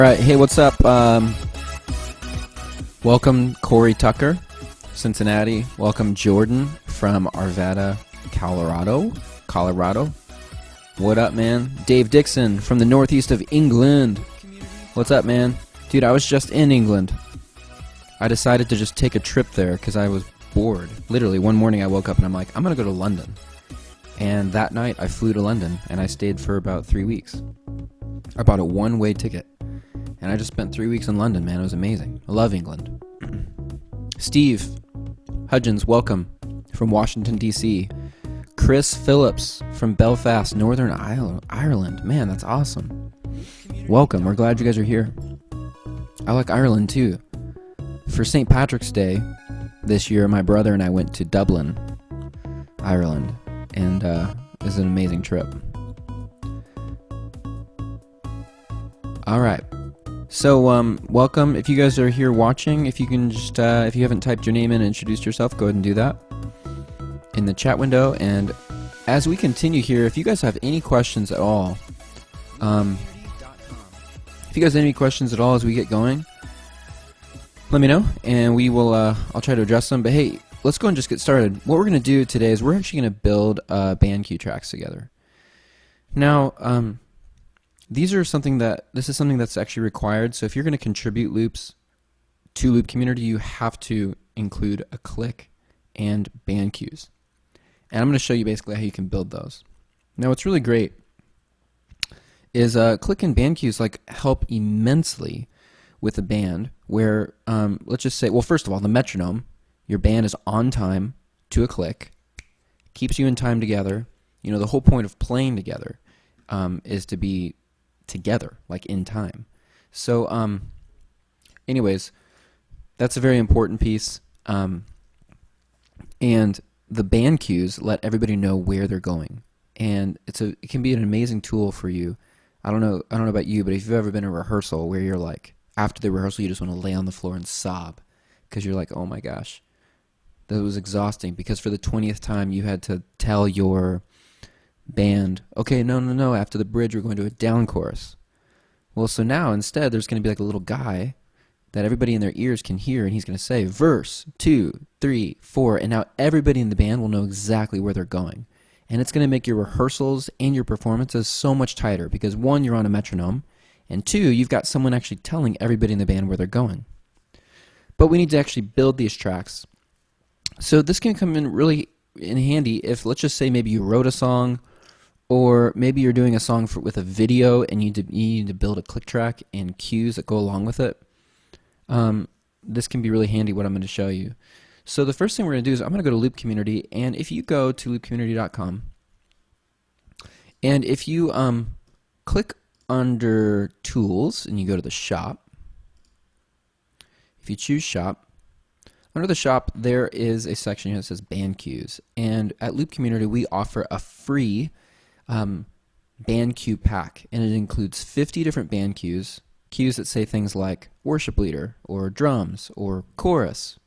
Alright, hey, what's up? Welcome Corey Tucker, Cincinnati. Welcome Jordan from Arvada, Colorado. What up, man? Dave Dixon from the northeast of England. What's up, man? Dude, I was just in England. I decided to just take a trip there because I was bored. Literally, one morning I woke up and I'm like, I'm going to go to London. And that night I flew to London and I stayed for about 3 weeks. I bought a one-way ticket. And I just spent 3 weeks in London, man. It was amazing. I love England. Steve Hudgens, welcome from Washington, D.C. Chris Phillips from Belfast, Northern Ireland. Man, that's awesome. Welcome. We're glad you guys are here. I like Ireland, too. For St. Patrick's Day this year, my brother and I went to Dublin, Ireland. And it was an amazing trip. All right. So, welcome. If you guys are here watching, if you can just, if you haven't typed your name in and introduced yourself, go ahead and do that in the chat window. And as we continue here, if you guys have any questions at all, as we get going, let me know, and we will, I'll try to address them. But hey, let's go and just get started. What we're going to do today is we're actually going to build band cue tracks together. Now, this is something that's actually required. So if you're going to contribute loops to Loop Community, you have to include a click and band cues. And I'm going to show you basically how you can build those. Now what's really great is click and band cues help immensely with a band where, let's just say, well, first of all, the metronome, your band is on time to a click, keeps you in time together. You know, the whole point of playing together is to be together, like in time. So anyways, that's a very important piece, and the band cues let everybody know where they're going, and it can be an amazing tool for you. I don't know about you, but if you've ever been in a rehearsal where you're like, after the rehearsal you just want to lay on the floor and sob because you're like, oh my gosh, that was exhausting, because for the 20th time you had to tell your band, okay, no, after the bridge we're going to a down chorus. Well, so now instead there's going to be like a little guy that everybody in their ears can hear, and he's going to say verse 2, 3, 4, and now everybody in the band will know exactly where they're going. And it's going to make your rehearsals and your performances so much tighter, because one, you're on a metronome, and two, you've got someone actually telling everybody in the band where they're going. But we need to actually build these tracks. So this can come in really in handy if, let's just say, maybe you wrote a song, or maybe you're doing a song with a video and you need to build a click track and cues that go along with it. This can be really handy, what I'm going to show you. So the first thing we're going to do is I'm going to go to Loop Community, and if you go to loopcommunity.com, and if you click under Tools and you go to the Shop, if you choose Shop, under the Shop there is a section here that says Band Cues, and at Loop Community we offer a free band cue pack, and it includes 50 different band cues that say things like worship leader, or drums, or chorus,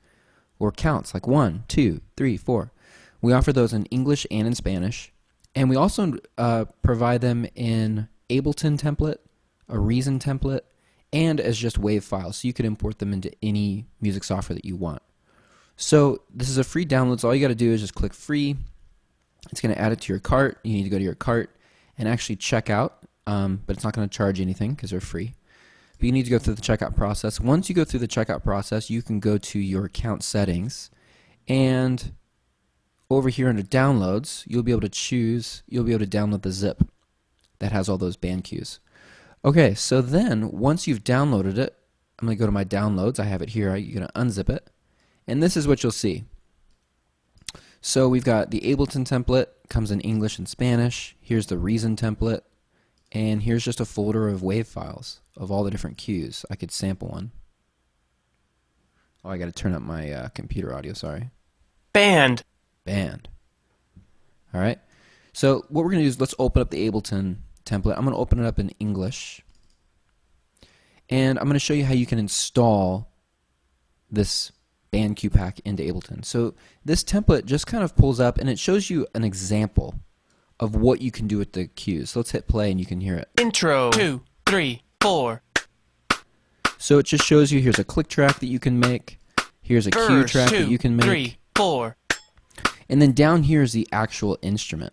or counts like 1, 2, 3, 4. We offer those in English and in Spanish, and we also provide them in Ableton template, a Reason template, and as just WAV files, so you can import them into any music software that you want. So this is a free download, so all you got to do is just click free. It's going to add it to your cart. You need to go to your cart and actually check out, but it's not going to charge you anything because they're free. But you need to go through the checkout process. Once you go through the checkout process, you can go to your account settings, and over here under downloads, you'll be able to download the zip that has all those band cues. Okay, so then once you've downloaded it, I'm going to go to my downloads. I have it here. You're going to unzip it, and this is what you'll see. So we've got the Ableton template, comes in English and Spanish. Here's the Reason template, and here's just a folder of WAV files of all the different cues. I could sample one. Oh, I got to turn up my computer audio, sorry. Band. All right. So what we're going to do is let's open up the Ableton template. I'm going to open it up in English, and I'm going to show you how you can install this band cue pack into Ableton. So this template just kind of pulls up and it shows you an example of what you can do with the cues. So let's hit play and you can hear it. Intro 2, 3, 4. So it just shows you here's a click track that you can make, here's a cue track that you can make, 3, 4. And then down here is the actual instrument.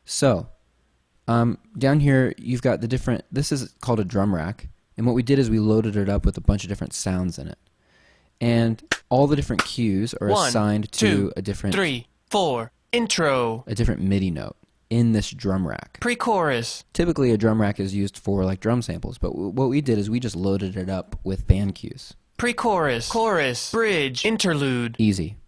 So down here you've got the different, this is called a drum rack, and what we did is we loaded it up with a bunch of different sounds in it. And all the different cues are assigned to a different 3, 4. Intro. A different MIDI note in this drum rack. Pre-chorus. Typically a drum rack is used for like drum samples, but what we did is we just loaded it up with band cues. Pre-chorus. Chorus. Bridge. Interlude. Easy.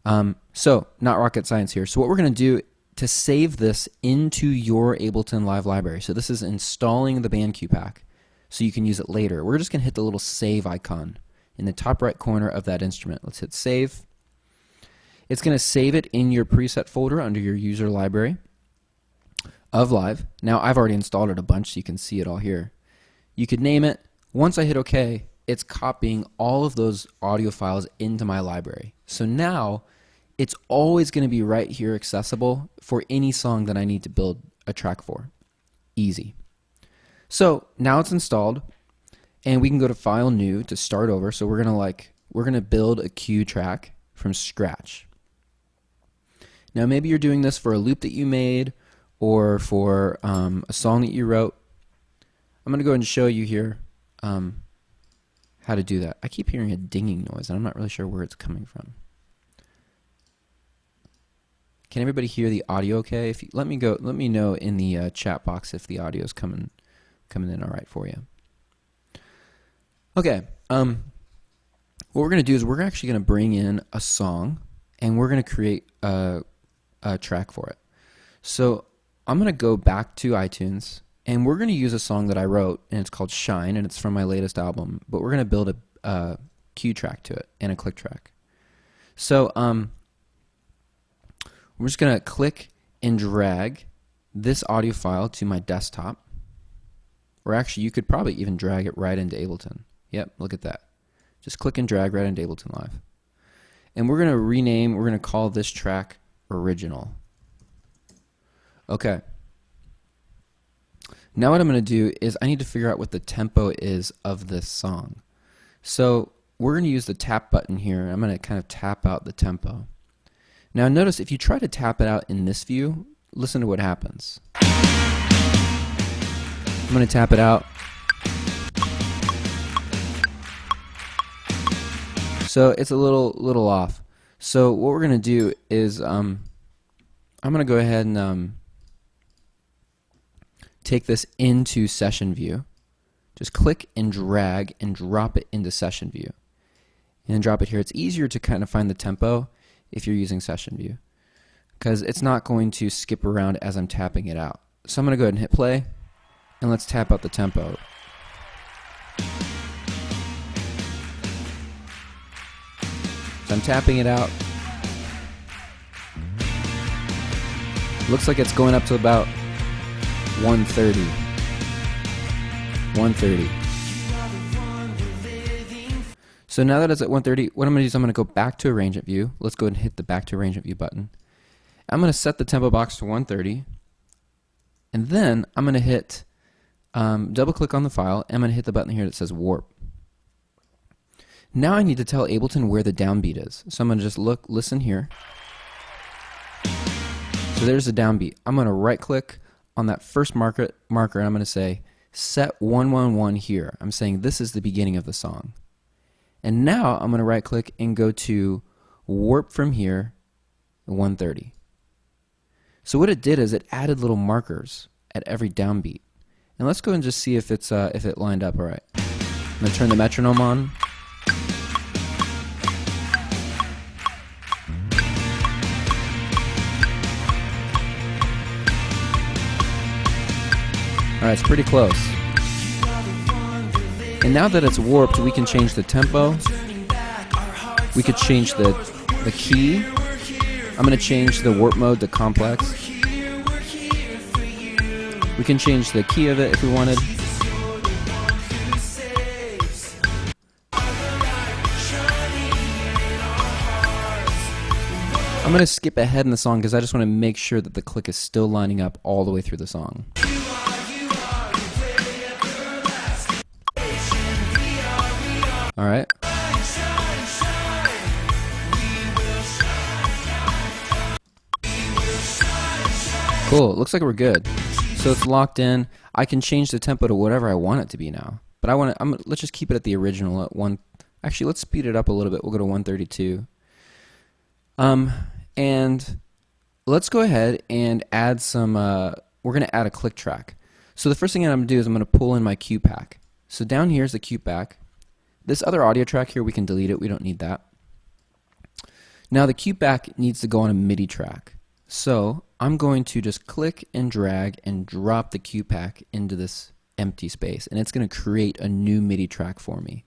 So not rocket science here. So what we're going to do to save this into your Ableton Live library. So this is installing the band cue pack so you can use it later. We're just going to hit the little save icon in the top right corner of that instrument. Let's hit save. It's going to save it in your preset folder under your user library of Live. Now I've already installed it a bunch so you can see it all here. You could name it. Once I hit OK, it's copying all of those audio files into my library. So now it's always going to be right here accessible for any song that I need to build a track for. Easy. So now it's installed, and we can go to File, New to start over. So we're gonna build a cue track from scratch. Now maybe you're doing this for a loop that you made or for a song that you wrote. I'm gonna go ahead and show you here how to do that. I keep hearing a dinging noise, and I'm not really sure where it's coming from. Can everybody hear the audio okay? If you, let me know in the chat box if the audio is coming in all right for you. Okay. What we're going to do is we're actually going to bring in a song, and we're going to create a track for it. So I'm going to go back to iTunes, and we're going to use a song that I wrote, and it's called Shine, and it's from my latest album. But we're going to build a cue track to it and a click track. So we're just going to click and drag this audio file to my desktop. Or actually, you could probably even drag it right into Ableton. Yep, look at that. Just click and drag right into Ableton Live. And we're going to rename, we're going to call this track Original. Okay. Now what I'm going to do is I need to figure out what the tempo is of this song. So we're going to use the tap button here. I'm going to kind of tap out the tempo. Now notice if you try to tap it out in this view, listen to what happens. I'm going to tap it out. So it's a little off. So what we're going to do is I'm going to go ahead and take this into session view. Just click and drag and drop it into session view. And then drop it here. It's easier to kind of find the tempo if you're using session view, because it's not going to skip around as I'm tapping it out. So I'm going to go ahead and hit play, and let's tap out the tempo. So I'm tapping it out. Looks like it's going up to about 130. 130. So now that it's at 130, what I'm going to do is I'm going to go back to arrangement view. Let's go ahead and hit the back to arrangement view button. I'm going to set the tempo box to 130. And then I'm going to hit, double click on the file, and I'm going to hit the button here that says warp. Now I need to tell Ableton where the downbeat is. So I'm going to just listen here. So there's the downbeat. I'm going to right click on that first marker, and I'm going to say set 111 here. I'm saying this is the beginning of the song. And now I'm going to right click and go to warp from here 130. So what it did is it added little markers at every downbeat. And let's go and just see if it lined up all right. I'm going to turn the metronome on. All right, it's pretty close. And now that it's warped, we can change the tempo. We could change the key. I'm going to change the warp mode to complex. We can change the key of it if we wanted. I'm going to skip ahead in the song because I just want to make sure that the click is still lining up all the way through the song. All right. Cool. It looks like we're good. So it's locked in. I can change the tempo to whatever I want it to be now. But let's just keep it at the original at one. Actually, let's speed it up a little bit. We'll go to 132. And let's go ahead and add some. We're going to add a click track. So the first thing I'm going to do is I'm going to pull in my cue pack. So down here is the cue pack. This other audio track here, we can delete it. We don't need that. Now the cue pack needs to go on a MIDI track. So I'm going to just click and drag and drop the cue pack into this empty space, and it's going to create a new MIDI track for me.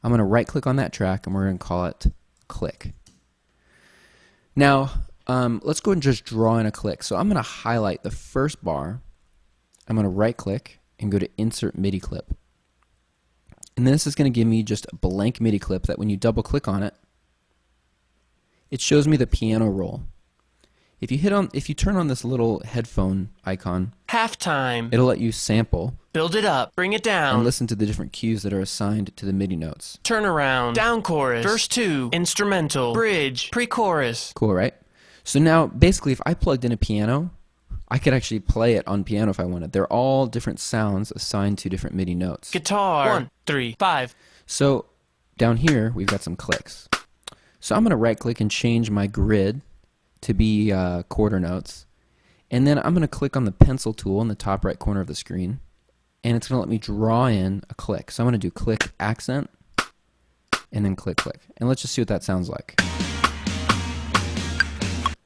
I'm going to right click on that track and we're going to call it click. Now let's go and just draw in a click. So I'm going to highlight the first bar. I'm going to right click and go to insert MIDI clip. And this is going to give me just a blank MIDI clip that when you double click on it, it shows me the piano roll. If you turn on this little headphone icon, Halftime. it'll let you sample Build it up. Bring it down. and listen to the different cues that are assigned to the MIDI notes. Turnaround. Down chorus. Verse 2. Instrumental. Bridge. Pre-chorus. Cool, right? So now, basically, if I plugged in a piano, I could actually play it on piano if I wanted. They're all different sounds assigned to different MIDI notes. Guitar. 1, 3, 5. So down here, we've got some clicks. So I'm going to right-click and change my grid to be quarter notes. And then I'm going to click on the pencil tool in the top right corner of the screen. And it's going to let me draw in a click. So I'm going to do click accent and then click click. And let's just see what that sounds like.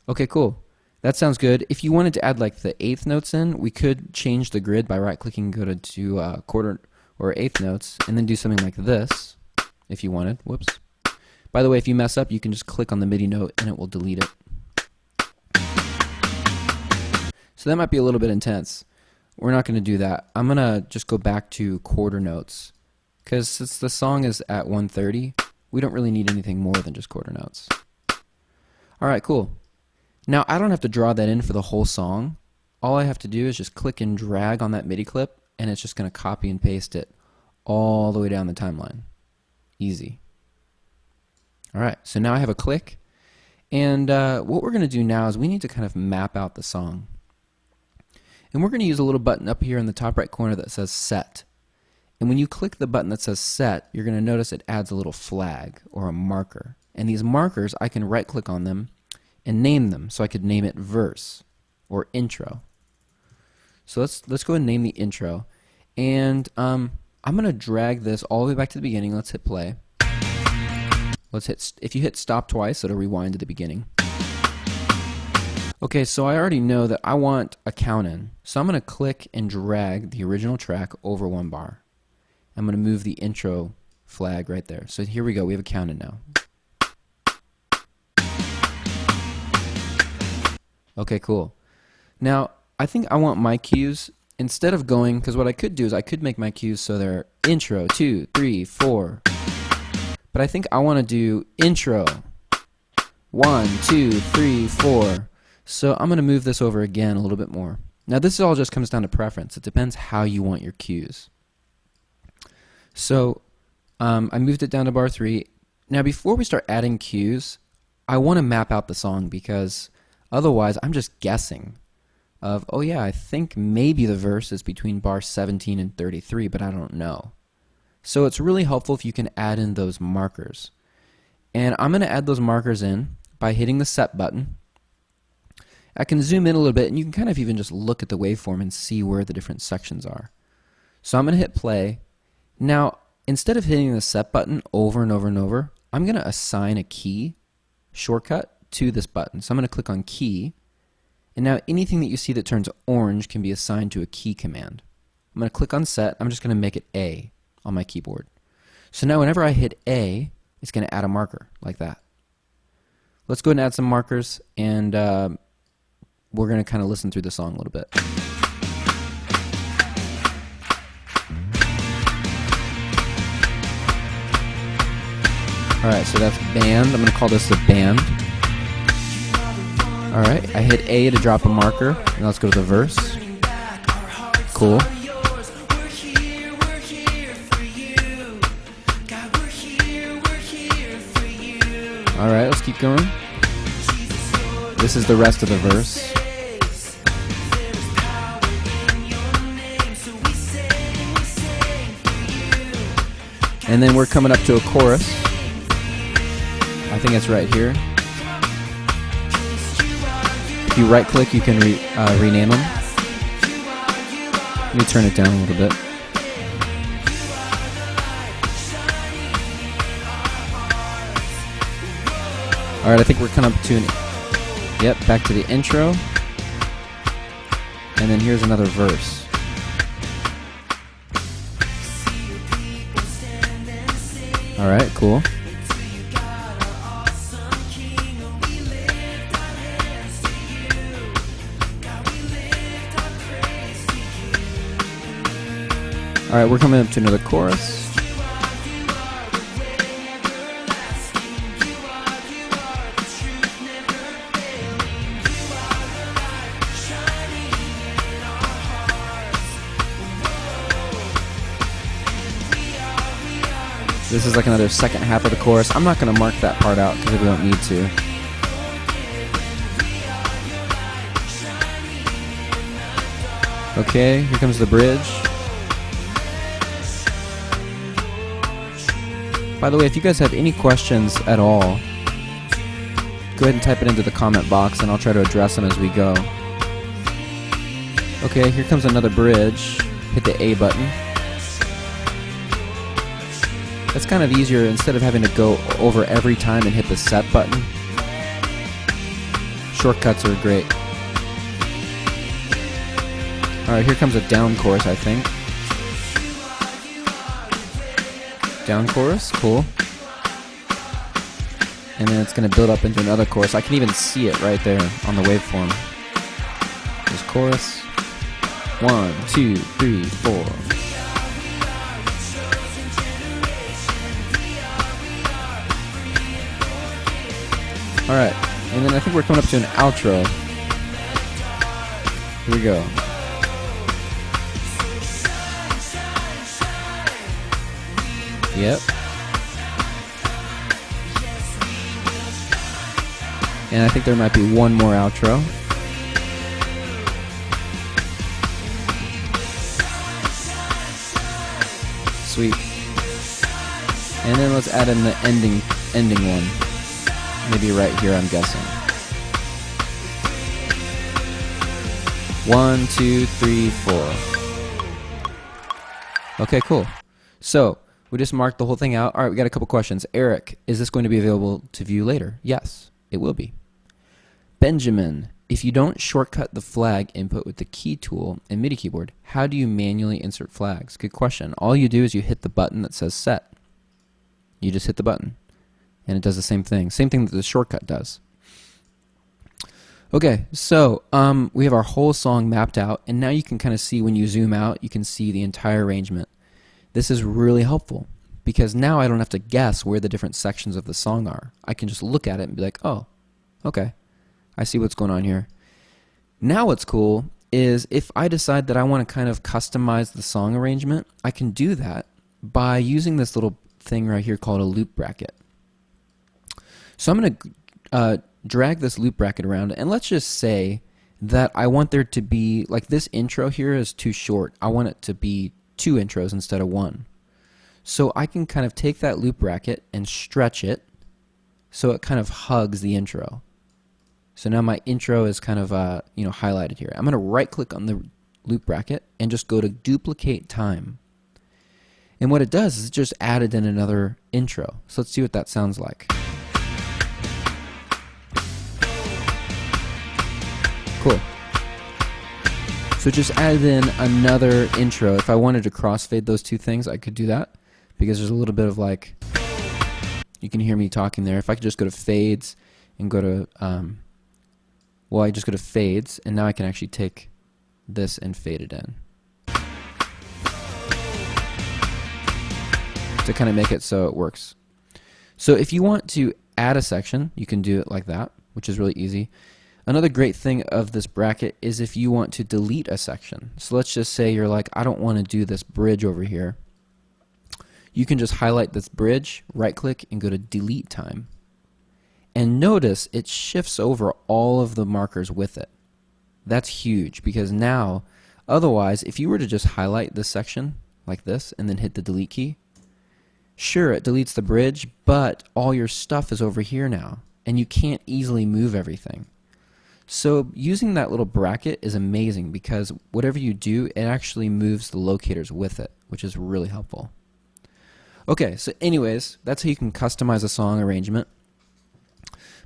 Okay, cool. That sounds good. If you wanted to add like the eighth notes in, we could change the grid by right-clicking and go to quarter or eighth notes and then do something like this if you wanted. Whoops. By the way, if you mess up, you can just click on the MIDI note and it will delete it. So that might be a little bit intense. We're not going to do that. I'm going to just go back to quarter notes because since the song is at 130, we don't really need anything more than just quarter notes. All right, cool. Now I don't have to draw that in for the whole song. All I have to do is just click and drag on that MIDI clip and it's just going to copy and paste it all the way down the timeline. Easy. All right, so now I have a click. And what we're going to do now is we need to kind of map out the song. And we're going to use a little button up here in the top right corner that says Set. And when you click the button that says Set, you're going to notice it adds a little flag or a marker. And these markers, I can right click on them and name them. So I could name it verse or intro. So let's go and name the intro. And I'm going to drag this all the way back to the beginning. Let's hit play. If you hit stop twice, it'll rewind to the beginning. Okay, so I already know that I want a count in. So I'm going to click and drag the original track over one bar. I'm going to move the intro flag right there. So here we go. We have a count in now. Okay, cool. Now, I think I want my cues, instead of going, because what I could do is I could make my cues so they're intro, 2, 3, 4. But I think I want to do intro, 1, 2, 3, 4. So I'm going to move this over again a little bit more. Now this all just comes down to preference. It depends how you want your cues. So I moved it down to bar 3. Now before we start adding cues, I want to map out the song because otherwise I'm just guessing of, oh yeah, I think maybe the verse is between bar 17 and 33, but I don't know. So it's really helpful if you can add in those markers. And I'm going to add those markers in by hitting the set button. I can zoom in a little bit and you can kind of even just look at the waveform and see where the different sections are. So I'm going to hit play. Now, instead of hitting the set button over and over and over, I'm going to assign a key shortcut to this button. So I'm going to click on key. And now anything that you see that turns orange can be assigned to a key command. I'm going to click on set. I'm just going to make it A on my keyboard. So now whenever I hit A, it's going to add a marker like that. Let's go ahead and add some markers, and we're going to kind of listen through the song a little bit. Alright, so that's band. I'm going to call this the band. Alright, I hit A to drop a marker. Now let's go to the verse. Cool. Alright, let's keep going. This is the rest of the verse. And then we're coming up to a chorus. I think it's right here. If you right click, you can rename them. Let me turn it down a little bit. Alright, I think we're coming up to back to the intro. And then here's another verse. Alright, cool. Alright, we're coming up to another chorus. This is like another second half of the chorus. I'm not going to mark that part out because we don't need to. Okay, here comes the bridge. By the way, if you guys have any questions at all, go ahead and type it into the comment box and I'll try to address them as we go. Okay, here comes another bridge. Hit the A button. That's kind of easier instead of having to go over every time and hit the set button. Shortcuts are great. Alright, here comes a down chorus, I think. Down chorus, cool. And then it's going to build up into another chorus. I can even see it right there on the waveform. There's chorus. 1, 2, 3, 4. Alright, and then I think we're coming up to an outro. Here we go. Yep. And I think there might be one more outro. Sweet. And then let's add in the ending one. Maybe right here, I'm guessing. 1, 2, 3, 4. Okay, cool. So, we just marked the whole thing out. Alright, we got a couple questions. Eric, is this going to be available to view later? Yes, it will be. Benjamin, if you don't shortcut the flag input with the key tool in MIDI keyboard, how do you manually insert flags? Good question. All you do is you hit the button that says set. You just hit the button. And it does the same thing. Same thing that the shortcut does. Okay, so we have our whole song mapped out, and now you can kind of see when you zoom out, you can see the entire arrangement. This is really helpful because now I don't have to guess where the different sections of the song are. I can just look at it and be like, oh, okay, I see what's going on here. Now what's cool is if I decide that I want to kind of customize the song arrangement, I can do that by using this little thing right here called a loop bracket. So I'm going to drag this loop bracket around, and let's just say that I want there to be, like this intro here is too short. I want it to be 2 intros instead of 1. So I can kind of take that loop bracket and stretch it so it kind of hugs the intro. So now my intro is kind of highlighted here. I'm going to right click on the loop bracket and just go to duplicate time. And what it does is it just added in another intro. So let's see what that sounds like. Cool. So just added in another intro. If I wanted to crossfade those two things, I could do that because there's a little bit of like, you can hear me talking there. If I could just go to fades and go to, I just go to fades, and now I can actually take this and fade it in to kind of make it so it works. So if you want to add a section, you can do it like that, which is really easy. Another great thing of this bracket is if you want to delete a section. So let's just say you're like, I don't want to do this bridge over here. You can just highlight this bridge, right click, and go to delete time. And notice it shifts over all of the markers with it. That's huge because now, otherwise, if you were to just highlight this section like this and then hit the delete key, sure, it deletes the bridge, but all your stuff is over here now, and you can't easily move everything. So using that little bracket is amazing because whatever you do, it actually moves the locators with it, which is really helpful. Okay, so anyways, that's how you can customize a song arrangement.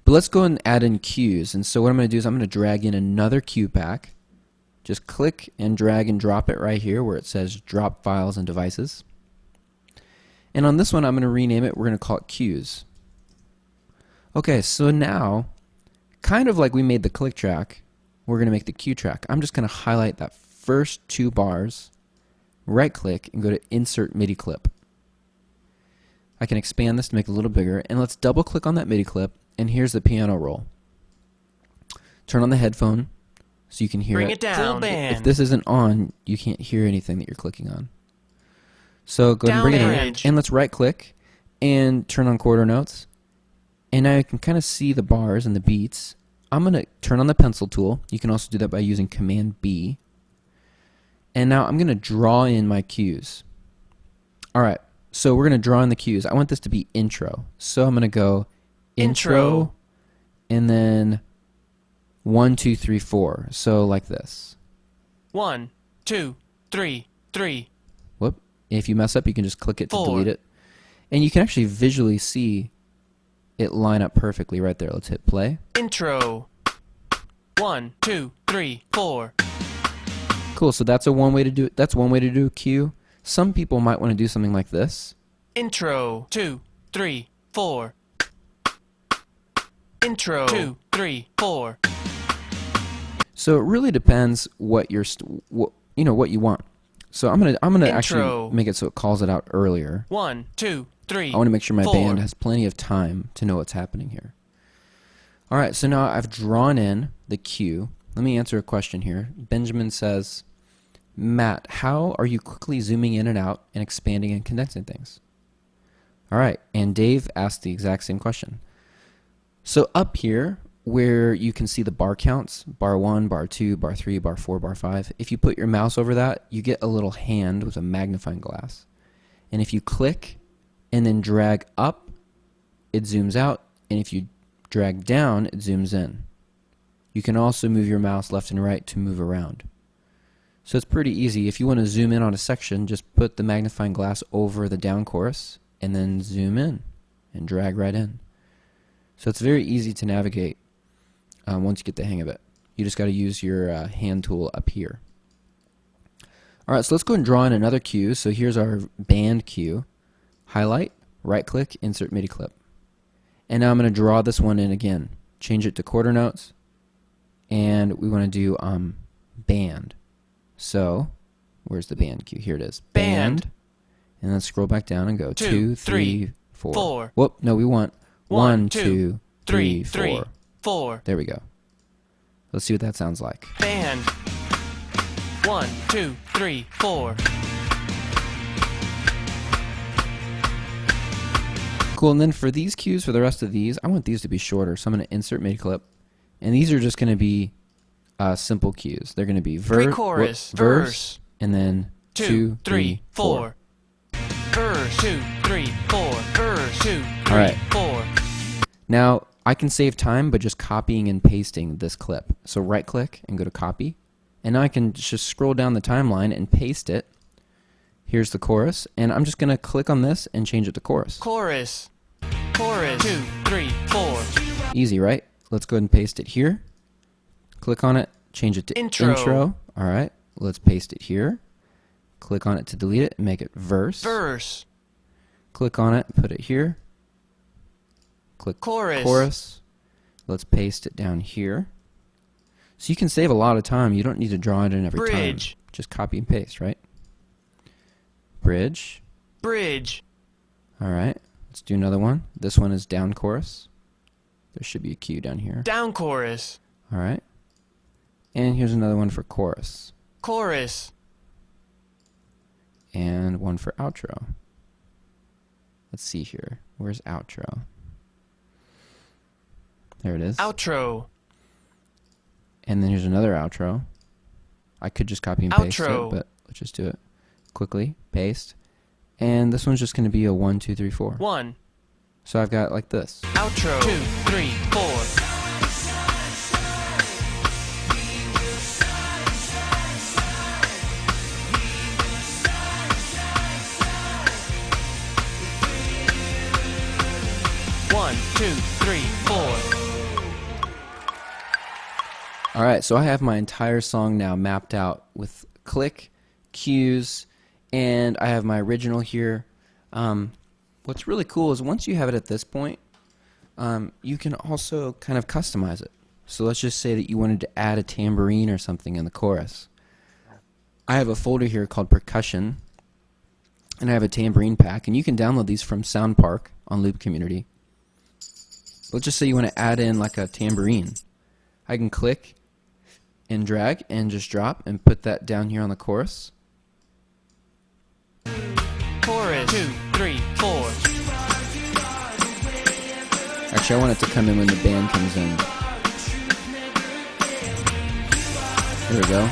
But let's go and add in cues. And so what I'm going to do is I'm going to drag in another cue pack. Just click and drag and drop it right here where it says drop files and devices. And on this one, I'm going to rename it. We're going to call it cues. Okay, so now, kind of like we made the click track, we're going to make the cue track. I'm just going to highlight that first 2 bars, right click, and go to Insert MIDI Clip. I can expand this to make it a little bigger, and let's double click on that MIDI clip, and here's the piano roll. Turn on the headphone so you can hear Bring it down. If this isn't on, you can't hear anything that you're clicking on. So go ahead and bring it in, and let's right click and turn on quarter notes. And now you can kind of see the bars and the beats. I'm going to turn on the pencil tool. You can also do that by using Command B. And now I'm going to draw in my cues. Alright, so we're going to draw in the cues. I want this to be intro. So I'm going to go intro, and then 1, 2, 3, 4. So like this. 1, 2, 3, 3. Whoop. If you mess up, you can just click it to 4. delete it. And you can actually visually see it line up perfectly right there. Let's hit play. Intro. 1, 2, 3, 4. Cool. So that's one way to do it. That's one way to do a cue. Some people might want to do something like this. Intro. 2, 3, 4. Intro. 2, 3, 4. So it really depends what what you want. So I'm gonna actually make it so it calls it out earlier. 1, 2, 3. I want to make sure my 4. band has plenty of time to know what's happening here. All right, so now I've drawn in the cue. Let me answer a question here. Benjamin says, Matt, how are you quickly zooming in and out and expanding and condensing things? All right, and Dave asked the exact same question. So up here, where you can see the bar counts, bar 1, bar 2, bar 3, bar 4, bar 5, if you put your mouse over that, you get a little hand with a magnifying glass. And if you click and then drag up, it zooms out, and if you drag down, it zooms in. You can also move your mouse left and right to move around. So it's pretty easy. If you want to zoom in on a section, just put the magnifying glass over the down chorus and then zoom in and drag right in. So it's very easy to navigate once you get the hang of it. You just got to use your hand tool up here. Alright, so let's go and draw in another cue. So here's our band cue. Highlight, right click, insert MIDI clip. And now I'm going to draw this one in again. Change it to quarter notes. And we want to do band. So, where's the band cue? Here it is. Band. And then scroll back down and go 2, 3, 4. 4. Whoop, no, we want 1, 2, 2, 3, 3, 4. There we go. Let's see what that sounds like. Band. 1, 2, 3, 4. Cool, and then for these cues, for the rest of these, I want these to be shorter. So I'm going to insert MIDI clip. And these are just going to be simple cues. They're going to be Pre-chorus, verse, and then 2, 3, 4. Verse, 2, 3, 4. Verse, 2, 3, All right. 4. Now, I can save time by just copying and pasting this clip. So right click and go to copy. And now I can just scroll down the timeline and paste it. Here's the chorus. And I'm just going to click on this and change it to chorus. Chorus. Chorus. 2, 3, 4. Easy, right? Let's go ahead and paste it here. Click on it, change it to intro. All right, let's paste it here. Click on it to delete it and make it verse. Verse. Click on it, put it here. Click chorus. Let's paste it down here. So you can save a lot of time. You don't need to draw it in every Bridge. time. Just copy and paste, right? Bridge. Bridge. All right, let's do another one. This one is down chorus. There should be a cue down here. Down chorus. All right. And here's another one for chorus. Chorus. And one for outro. Let's see here. Where's outro? There it is. Outro. And then here's another outro. I could just copy and paste Outro. it, but let's just do it quickly. Paste. And this one's just going to be a 1, 2, 3, 4. 1. So I've got like this. Outro. 2, 3, 4. One, two, three, four. Alright, so I have my entire song now mapped out with click, cues, and I have my original here. What's really cool is once you have it at this point, you can also kind of customize it. So let's just say that you wanted to add a tambourine or something in the chorus. I have a folder here called percussion, and I have a tambourine pack, and you can download these from SoundPark on Loop Community. Let's just say you want to add in like a tambourine. I can click and drag and just drop and put that down here on the chorus. Chorus. 2, 3, 4. Actually, I want it to come in when the band comes in. There we go.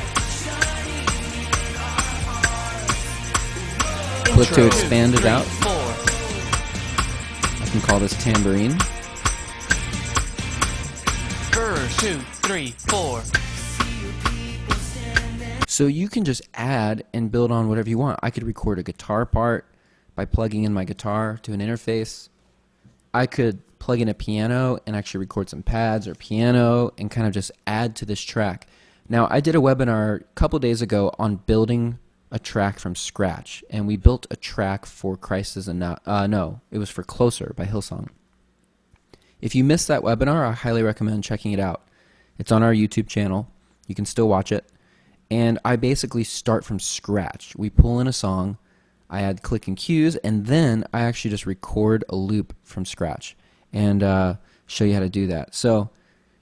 Click to expand it out. 4. I can call this tambourine. Verse. 2, 3, 4. So you can just add and build on whatever you want. I could record a guitar part by plugging in my guitar to an interface. I could plug in a piano and actually record some pads or piano and kind of just add to this track. Now, I did a webinar a couple days ago on building a track from scratch, and we built a track for Christ is Enough. No, it was for Closer by Hillsong. If you missed that webinar, I highly recommend checking it out. It's on our YouTube channel. You can still watch it. And I basically start from scratch. We pull in a song, I add click and cues, and then I actually just record a loop from scratch and show you how to do that. So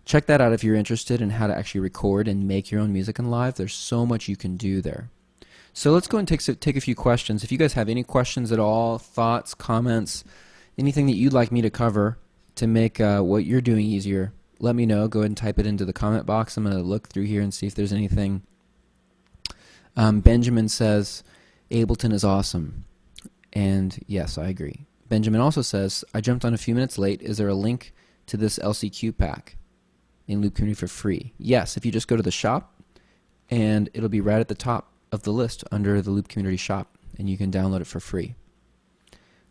check that out if you're interested in how to actually record and make your own music in live. There's so much you can do there. So let's go and take a few questions. If you guys have any questions at all, thoughts, comments, anything that you'd like me to cover to make what you're doing easier, let me know. Go ahead and type it into the comment box. I'm going to look through here and see if there's anything. Benjamin says, Ableton is awesome. And yes, I agree. Benjamin also says, I jumped on a few minutes late. Is there a link to this LCQ pack in Loop Community for free? Yes, if you just go to the shop, and it'll be right at the top of the list under the Loop Community shop, and you can download it for free.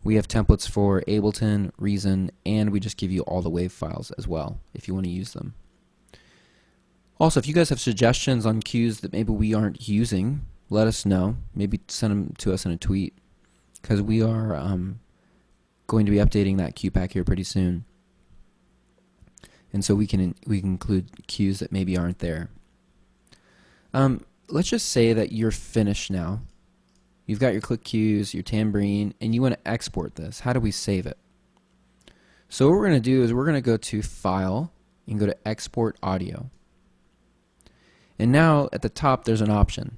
We have templates for Ableton, Reason, and we just give you all the WAV files as well if you want to use them. Also, if you guys have suggestions on cues that maybe we aren't using, let us know. Maybe send them to us in a tweet, because we are going to be updating that cue pack here pretty soon. And so we can include cues that maybe aren't there. Let's just say that you're finished now. You've got your click cues, your tambourine, and you want to export this. How do we save it? So what we're going to do is we're going to go to File and go to Export Audio. And now at the top there's an option.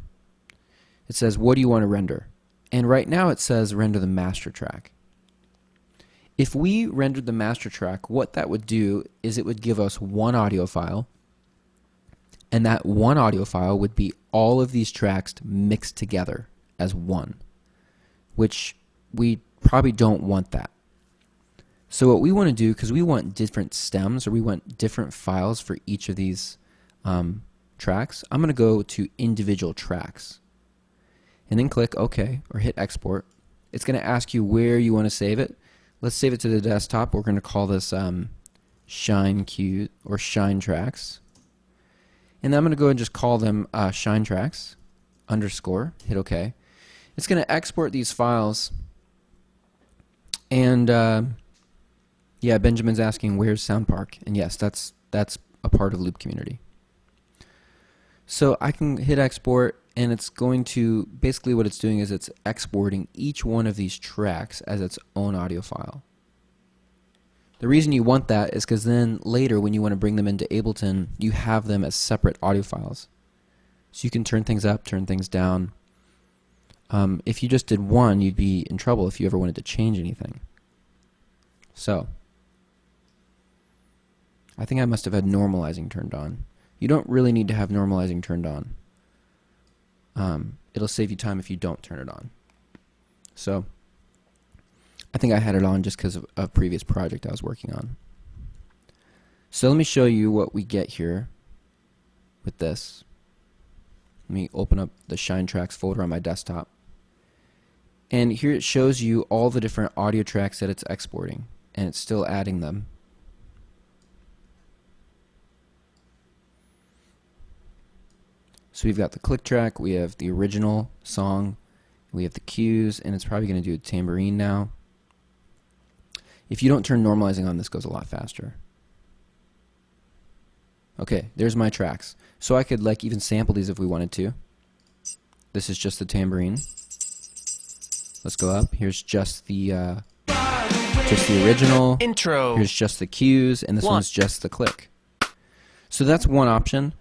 It says, what do you want to render? And right now it says render the master track. If we rendered the master track, what that would do is it would give us one audio file, and that one audio file would be all of these tracks mixed together as one, which we probably don't want that. So what we want to do, because we want different stems, or we want different files for each of these tracks, I'm going to go to individual tracks and then click OK or hit export. It's going to ask you where you want to save it. Let's save it to the desktop. We're going to call this Shine Cue or Shine Tracks. And then I'm going to go and just call them Shine Tracks _ hit OK. It's going to export these files. And yeah, Benjamin's asking where's SoundPark, and yes, that's a part of Loop Community. So I can hit export, and it's going to, basically what it's doing is it's exporting each one of these tracks as its own audio file. The reason you want that is because then later when you want to bring them into Ableton, you have them as separate audio files. So you can turn things up, turn things down. If you just did one, you'd be in trouble if you ever wanted to change anything. So I think I must have had normalizing turned on. You don't really need to have normalizing turned on. It'll save you time if you don't turn it on. So I think I had it on just because of a previous project I was working on. So let me show you what we get here with this. Let me open up the Shine Tracks folder on my desktop. And here it shows you all the different audio tracks that it's exporting, and it's still adding them. So we've got the click track, we have the original song, we have the cues, and it's probably going to do a tambourine now. If you don't turn normalizing on, this goes a lot faster. Okay, there's my tracks. So I could like even sample these if we wanted to. This is just the tambourine. Let's go up. Here's just the original intro. Here's just the cues, and this one's just the click. So that's one option.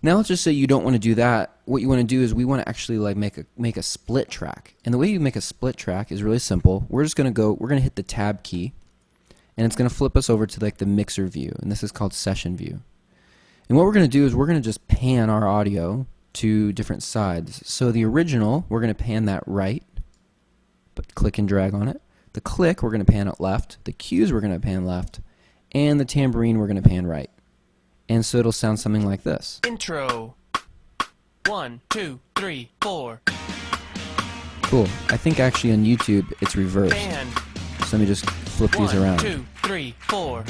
Now let's just say you don't want to do that. What you want to do is we want to actually like make a split track. And the way you make a split track is really simple. We're going to hit the tab key, and it's going to flip us over to like the mixer view, and this is called session view. And what we're going to do is we're going to just pan our audio to different sides. So the original, we're going to pan that right, but click and drag on it. The click, we're going to pan it left. The cues, we're going to pan left. And the tambourine, we're going to pan right. And so it'll sound something like this. Intro. 1, 2, 3, 4. Cool. I think actually on YouTube it's reversed. Band. So let me just flip these around. 1, 2, 3, 4.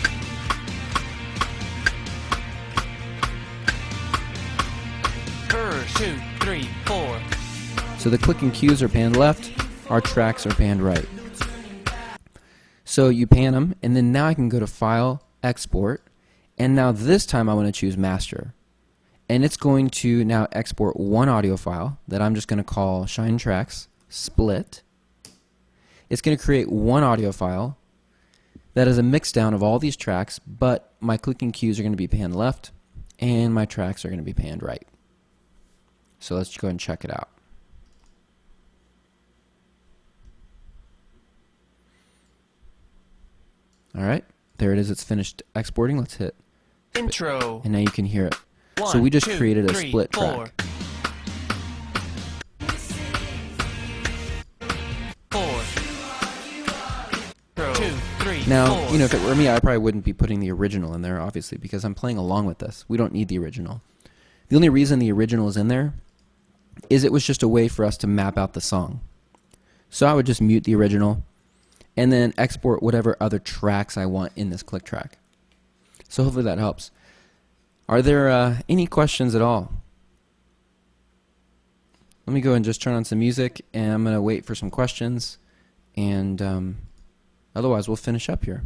Verse 2, 3, 4. So the click and cues are panned left. Our tracks are panned right. So you pan them, and then now I can go to File, Export, and now this time I want to choose Master. And it's going to now export one audio file that I'm just going to call Shine Tracks Split. It's going to create one audio file that is a mix down of all these tracks, but my click and cues are going to be panned left, and my tracks are going to be panned right. So let's go ahead and check it out. Alright, there it is, it's finished exporting. Let's hit Intro. and now you can hear it. 1, So we just 2, created a 3, split 4. track. 4. 2, 3, Now, 4. you know, if it were me, I probably wouldn't be putting the original in there, obviously, because I'm playing along with this. We don't need the original. The only reason the original is in there is it was just a way for us to map out the song. So I would just mute the original and then export whatever other tracks I want in this click track. So hopefully that helps. Are there any questions at all? Let me go and just turn on some music, and I'm going to wait for some questions, and otherwise we'll finish up here.